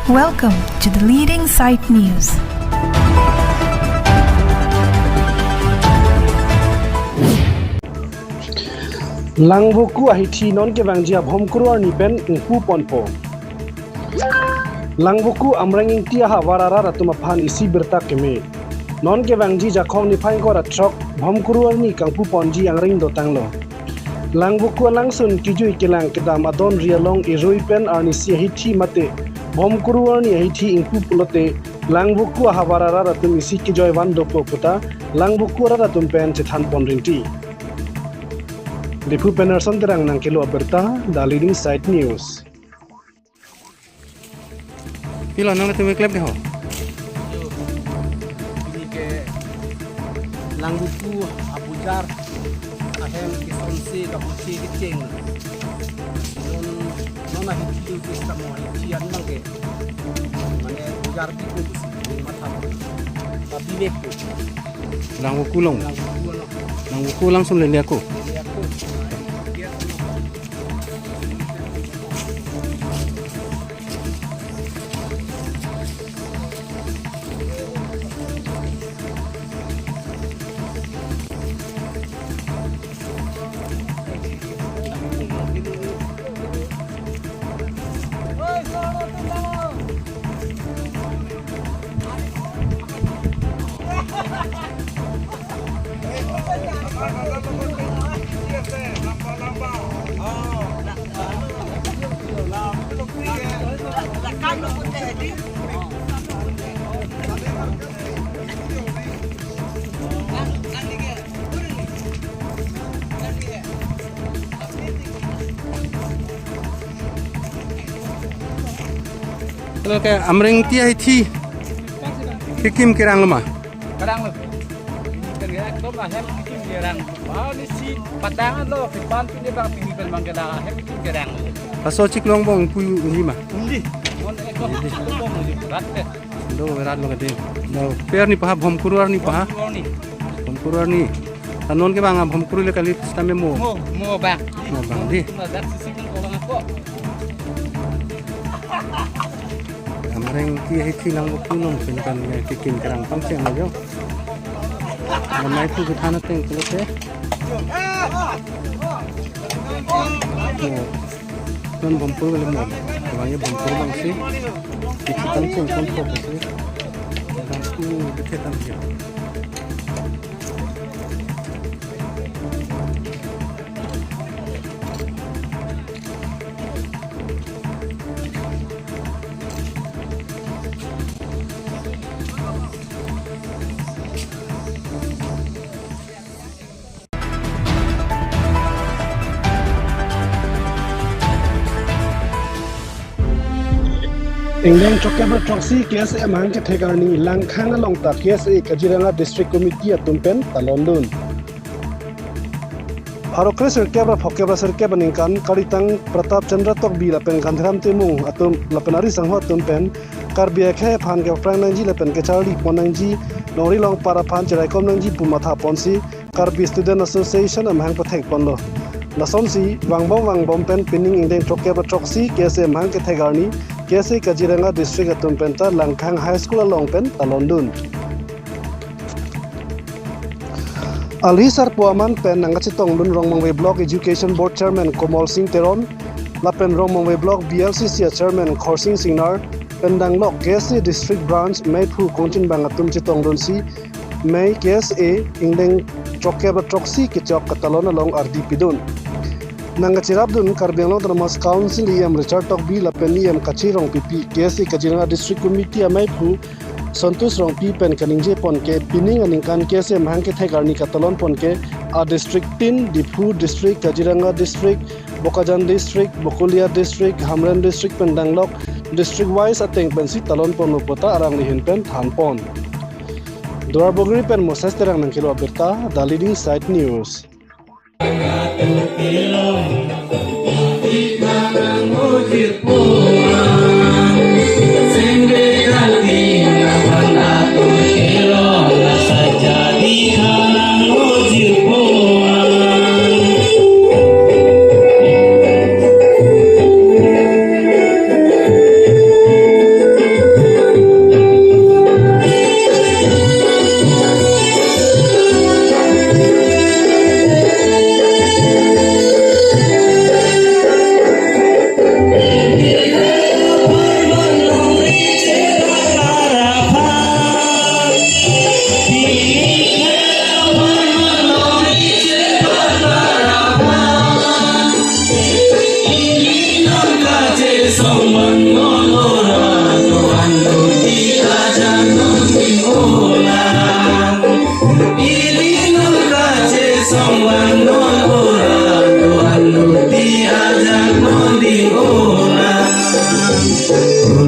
Welcome to the Leading Sight News. Langbuku ahiti non ke wangjia bhomkuror ni pen pu ponpo. Langbuku amranging tia ha warara ratuma phan isi berta keme. Non ke wangji jakhong ni phai ko ratrok bhomkuror ni kangpu ponji angring dotanglo. Langbuku langsun kijui kelang kedam adon rialong irui pen arni si ahiti mate bhomkuror ni ahiti ingpu pulote langbuku ha warara ratum isi kijoy wan dopo puta langbuku ratum pen chethan ponringti. Dipu Penerson terang nang kilo Alberta, The Leading Sight News. Pila nang tu klub ni ho. Ini ke Langbuku Abujar ahem kisonsi kapuci kicing. Non hiti tu semua cian mangke. Mane Abujar itu mata. Tapi beku. Langbuku long. Langbuku langsung lele aku. Kalau ke amring tia hiti kikim kirang lama. Kadang lu. Kan ya to ahem kikim gerang. Wah ni si padangan lo kipan ni bang pini pen mangkala ahem kikim gerang. Paso cik long bong pu lima. Undi. Mon ek to bom ni berat. Do berat lo kadin. Do per ni paha bhomkuror ni paha. Bhomkuror ni. Tanon ke bang bhomkuror le kali stame mo. Mo bang. Mo bang di. Mazat sisi kan orang aku. Amring tia hiti langbuku long kan kikim kirang pangsiang lo yo. Namai pu bithana teng kelote. Non bhomkuror le mo. Bangye bhomkuror bang si. Kitan sing kon po si. Dan ku diketan dia. England Chokeba Troxy KSA man ke thegarni langkhang along ta KSA Kaziranga District Committee atumpen talondun. Harokre Sirkebra Phokebra Sirkeba ningkan Karitang Pratap Chandra Tokbi lapen Gandharam Temung atum lapenari sangho atumpen Karbia khe phan ke pranangji lapen ke charli ponangji nori long para phan cherai komnangji pumatha ponsi Karbi Student Association amhang pathek ponlo. Lasonsi wangbom pen pinning England Chokeba Troxy KSA man ke thegarni KSA Kaziranga District Atumpenta Langkhang High School alongpen talondun. Alhisar Puaman pen nangachitong lun Rongmangwe Block Education Board Chairman Komal Singh Teron, Lapen Rongmangwe Block BLCC Chairman Khorsing Singnar, Pendanglok KSA District Branch Maipu Konchin Bangatum Chitong Donsi, May KSA England Chokeba Troxy Kichok Katalon along RDP Dun. Nangachirabdun Karbianglong Dramas Council Iam Richard Tokbi Lapeniam Kachirong PP KSA Kaziranga District Committee Amaipu Santos Rong P pen kaningje ponke pining aningkan KSA mahangke thegarni Katalon ponke a District 10 Dipu District Kaziranga District Bokajan District Bokulia District Hamran District Pendanglok District wise ateng pensi talon pon pota arang lihin pen thanpon Dwar Bogri pen Moses terang nang kilo Alberta The Leading Sight News.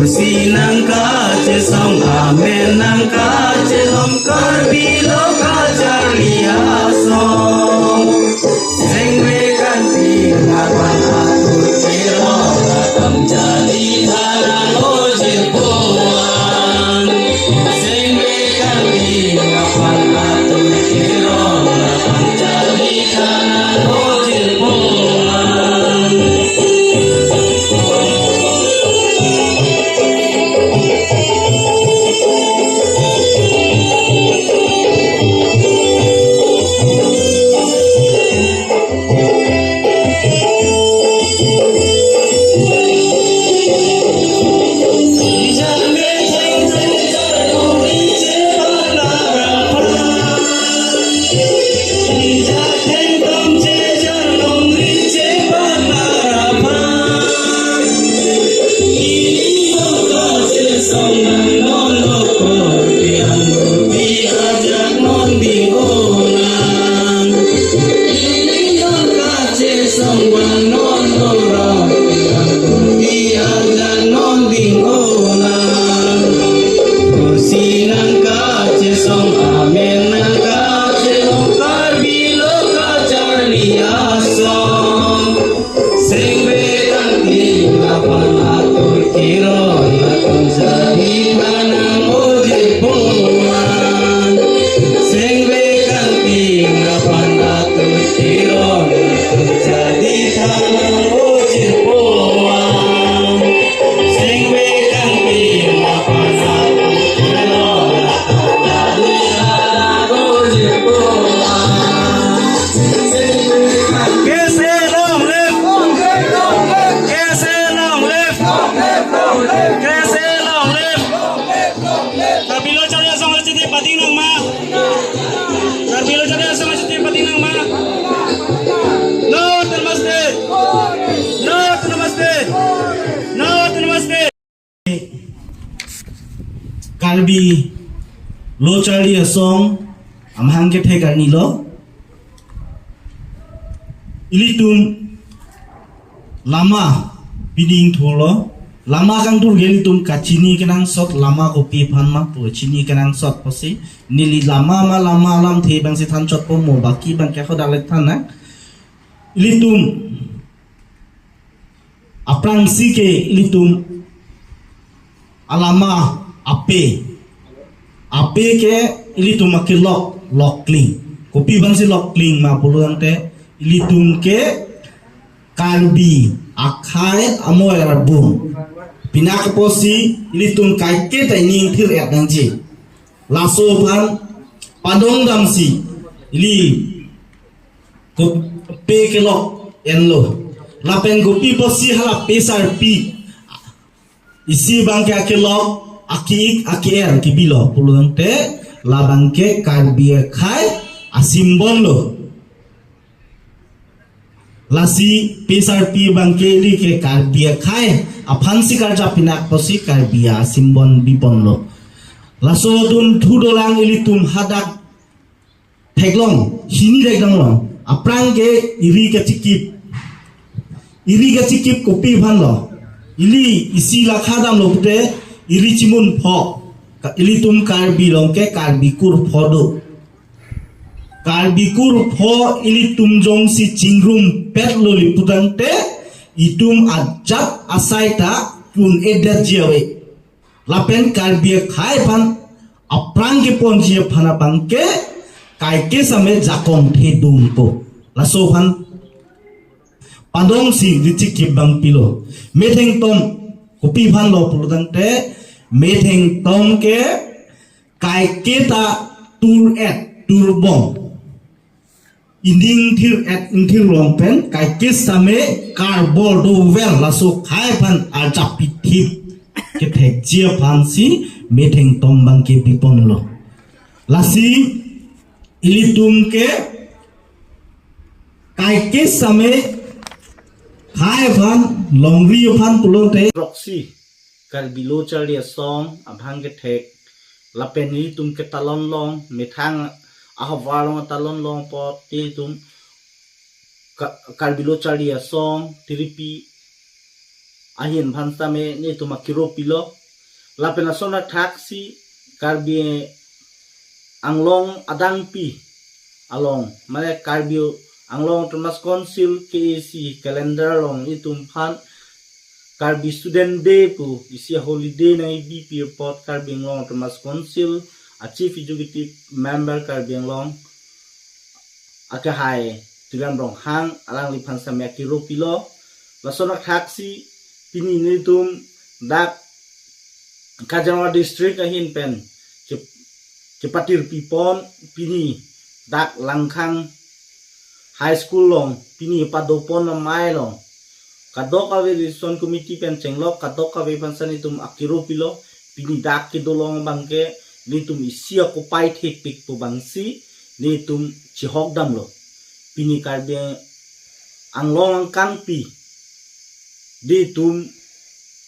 kursi nangka che song amen nangka che lom karbi loka charlia song sengwe kanti ngawan atur kiro atam jadi haran ojil puan sengwe kanti ngawan atur kiro atam jadi haran ojil puan Kalbi lo chali song amhang ke thekar ni lo ilitum lama biding tholo lama kang tur gelitum kachini kenang sot lama ko pi phan ma pu chini kenang sot posi nili lama ma lama lam the bang se than chot po mo baki bang ke khoda lek than na ilitum aprang si ke ilitum alama ape ke ilitum ke lock cling kopi bang si lock cling ma puluang te ilitum ke kalbi akhai amoy rabum pinak posi ilitum kai ke tai ning thir et nang ji laso phan padong dam si ili ko pe ke lock en lo lapen kopi posi hala pesar pi isi bang ke lock aki bilo puluang te labang ke karbia khai asimbon lo lasi pesar pi bang ke li ke karbia khai aphansi karja pinak posi karbia asimbon bipon lo laso dun thudolang ilitum hadak theklong hini rekdang lo aprang ke iri ke chikip kopi bhan lo ili isi la khadam lo pute iri chimun pho ilitum karbi longke karbikur phodo karbikur pho ilitum jong si chingrum pet loli putante itum ajat asaita tun edat jiawe lapen karbi khai phan aprang ke ponji phana bangke kai ke same jakong the dum po laso phan padong si richik bang pilo metheng tom kopi phan lo puludante metheng tom ke kai keta tur bong inding thir long pen kai ke same carbol do well laso khai phan ajap pithip ke thek chia phan si metheng tom bang ke bipon lo lasi ilitum ke kai ke same khai phan longri phan pulong te proxy kalbilo chalia song abhang ke thek lapen ilitum ke talon long methang ahwarong talon long po ilitum kalbilo chalia song tiripi ahin phan same ni tumakiro pilo la pena sona taxi karbi anglong adang pi along mane karbi anglong Thomas Council KAC calendar long itum phan karbi student day pu isi holiday na BP report karbi long Thomas Council a chief executive member karbi long aka hai tulang rong hang alang lipan samya kiro pilo la sona taxi pini nitum dak Kajanwa district ahin pen Cepatir pipon pini dak langkhang high school long pini padopon mai long kadok awe rison committee pen cenglok kadok awe pansan itum akiro pilo pini dak kidolong bangke nitum isia ko pai thik pik pu bangsi nitum chihok dam lo pini karbe anglong kang pi ditum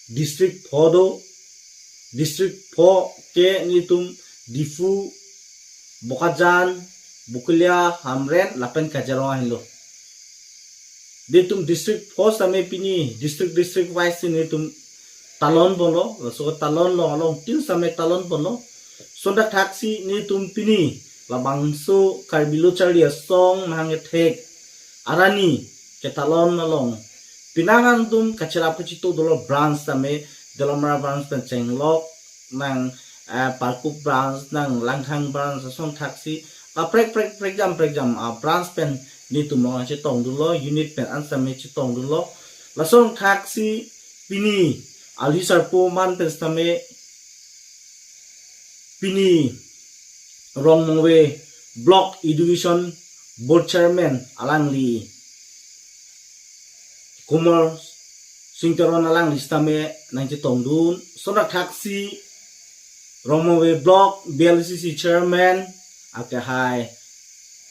district phodo district pho ke nitum difu bokajan bukulia hamren lapen kajaro hinlo ditum district pho same pini district wise nitum talon bono so talon lo long tin same talon bono sonda taxi nitum pini labangso karbilo charia song mange thek arani ke talon long pinangan tum kachara puchito dolo branch same Delamara branch pen cenglok nang Parkuk branch nang Langkhang branch song taxi prek jam branch pen nitum lo che tong dulo unit pen ansame che tong dulo la song taxi pini alisar po man pen same pini Rongmongwe block education board chairman alangli Kumar Singteron alang listame nang chitong dun sona taxi Rongmongwe block BLCC chairman ake hai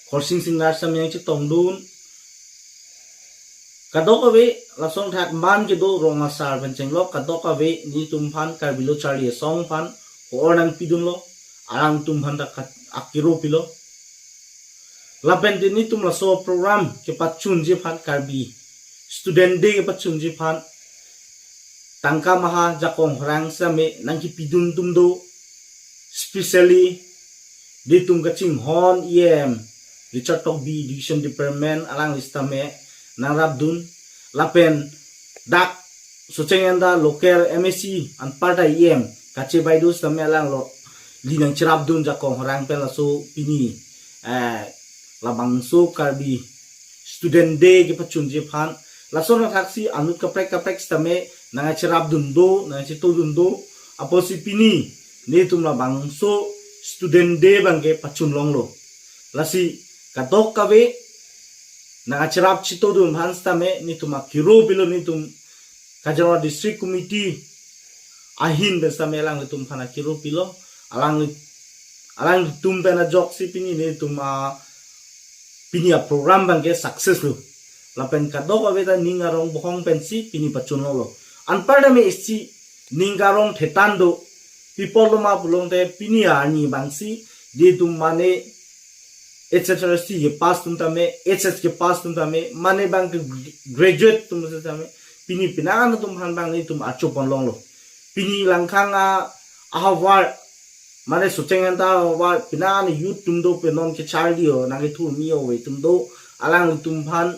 Khorsing Singnar samyang chitong dun kadokawe lasong thak man ke do ronga sar bencenglok kadokawe ni tumphan karbilo chari song phan ornang pidun lo arang tumphan ta akiro pilo lapen ni tum la so program ke pachun je phan karbi student day ke pachun je phan tangka maha jakong rang same nangki pidun tum do specially di tum kaching hon em Richard Tok B division department alang listame nang rabdun lapen dak sochengenda local MSc an parta em kache baidu same alang lo linang chirabdun jakong rang pela so pini labang so karbi student day ke pachun je phan lasona taxi anut kaprek stame nang chirabdun do nang chitodun do aposi pini ne tumla bangso student day bangke pachun longlo lasi katok kawe nang chirab chitodun hanstame ni tuma kiro bilo ni tum Kajanwa district committee ahin besame lang tum phana kiro pilo alang tum pena jok si pini ni tuma pini a program bangke success lo lapen kadok awe ta ningarong bohong pensi pini pachun lo anparda me isi ningarong thetando people ma bulong te pini ani bangsi di tum mane HSC ke pass tum tame HS ke pass tum tame mane bang graduate tum tame pini pinang tum han bang ni tum achopon long lo pini langkhang ahawar mane suchengan ta wa pinang youth tum do penon ke chardio na ke thu mi owe tum do alang tum phan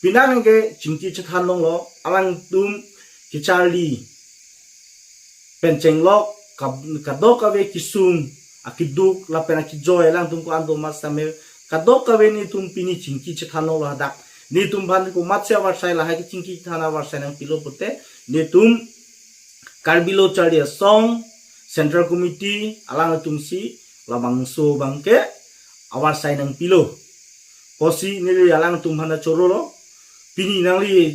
pinang ke chingchi chathan long lo alang tum ke charli penceng lok kadok ave kisum akiduk la pena ki joy lang tum ko ando masame kadok ave ni tum pini chingki chthano la dak ni tum ban ko matse war sai la ha ki chingki thana war sai nang pilo putte ni tum karbilo charia song central committee alang tum si labang so bangke awar sai nang pilo posi ni alang tum hana chorolo pini nang li